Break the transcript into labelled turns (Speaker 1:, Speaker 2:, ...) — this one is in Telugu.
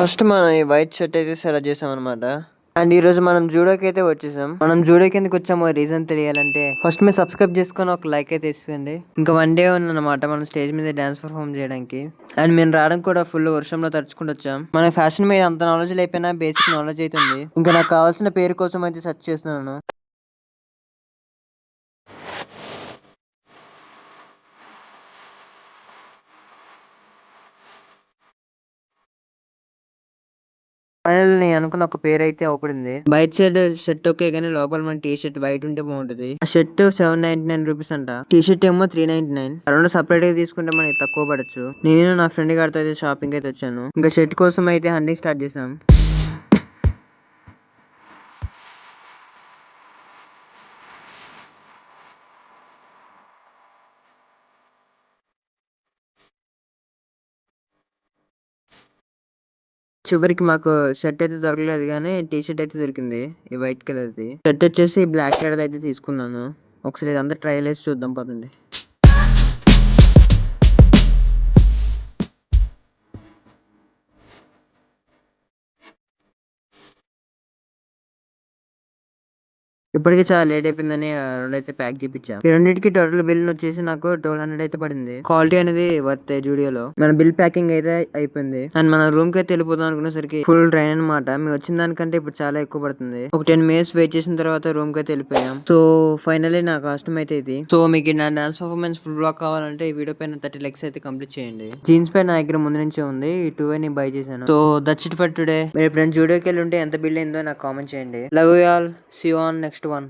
Speaker 1: ఫస్ట్ మనం ఈ వైట్ షర్ట్ అయితే సెలెక్ట్ చేసాం అనమాట. అండ్ ఈ రోజు మనం జూడోకి అయితే వచ్చేసాం. మనం జూడోకి ఎందుకు వచ్చామో రీజన్ తెలియాలంటే ఫస్ట్ మీరు సబ్స్క్రైబ్ చేసుకొని ఒక లైక్ అయితే ఇస్తుంది. ఇంకా 1 డే ఉందన్నమాట మనం స్టేజ్ మీద డాన్స్ పర్ఫామ్ చేయడానికి. అండ్ మేము రావడం కూడా ఫుల్ వర్షంలో తడుచుకుంటూ వచ్చాం. మన ఫ్యాషన్ మీద అంత నాలెడ్జ్ లేకపోయినా బేసిక్ నాలెడ్జ్ అయితే ఉంది. ఇంకా నాకు కావాల్సిన పేరు కోసం అయితే సెర్చ్ చేస్తున్నాను. ఫైనల్ నేను అనుకున్న ఒక పేరు అయితే ఒకటింది. బయట సైడ్ షర్ట్ ఓకే కానీ లోపల మన టీ షర్ట్ వైట్ ఉంటే బాగుంటది. ఆ షర్ట్ 799 రూపీస్ అంట. టీ షర్ట్ ఏమో 399. రెండు సపరేట్ గా తీసుకుంటే మనకి తక్కువ పడచ్చు. నేను నా ఫ్రెండ్ గారితో అయితే షాపింగ్ అయితే వచ్చాను. ఇంకా షర్ట్ కోసం అయితే హండింగ్ స్టార్ట్ చేసాం. చివరికి మాకు షర్ట్ అయితే దొరకలేదు కానీ టీ షర్ట్ అయితే దొరికింది. ఈ వైట్ కలర్ ది షర్ట్ వచ్చేసి బ్లాక్ కలర్ అయితే తీసుకున్నాను. ఒకసారి ఇదంతా ట్రయల్ వేసి చూద్దాం పదండి. ఇప్పటికి చాలా లేట్ అయిపోయిందని రెండైతే ప్యాక్ చేయించాం. ఈ రెండింటికి టోటల్ బిల్ వచ్చేసి నాకు 1200 అయితే పడింది. క్వాలిటీ అనేది వర్త్ జూడియోలో. మన బిల్ ప్యాకింగ్ అయితే అయిపోయింది. అండ్ మన రూమ్ కి అయితే వెళ్ళిపోతాం అనుకునేసరికి ఫుల్ ట్రైన్ అనమాట. మేము వచ్చిన దానికంటే ఇప్పుడు చాలా ఎక్కువ పడుతుంది. ఒక 10 మినిట్స్ వెయిట్ చేసిన తర్వాత రూమ్ కి అయితే వెళ్ళిపోయాం. సో ఫైనల్లీ నా కాస్ట్యూమ్ అయితే ఇది. సో మీకు నా డాన్స్ పర్ఫార్మెన్స్ ఫుల్ బ్లాక్ కావాలంటే ఈ వీడియో పైన 30 లైక్స్ అయితే కంప్లీట్ చేయండి. జీన్స్ పై నా దగ్గర ముందు నుంచే ఉంది. ఈ 2 నేను బై చేశాను. So that's it for today. మీరు ఎప్పుడైనా జూడియోకి వెళ్ళి ఉంటే ఎంత బిల్ అయిందో నాకు కామెంట్ చేయండి. Love you all. See you on next one.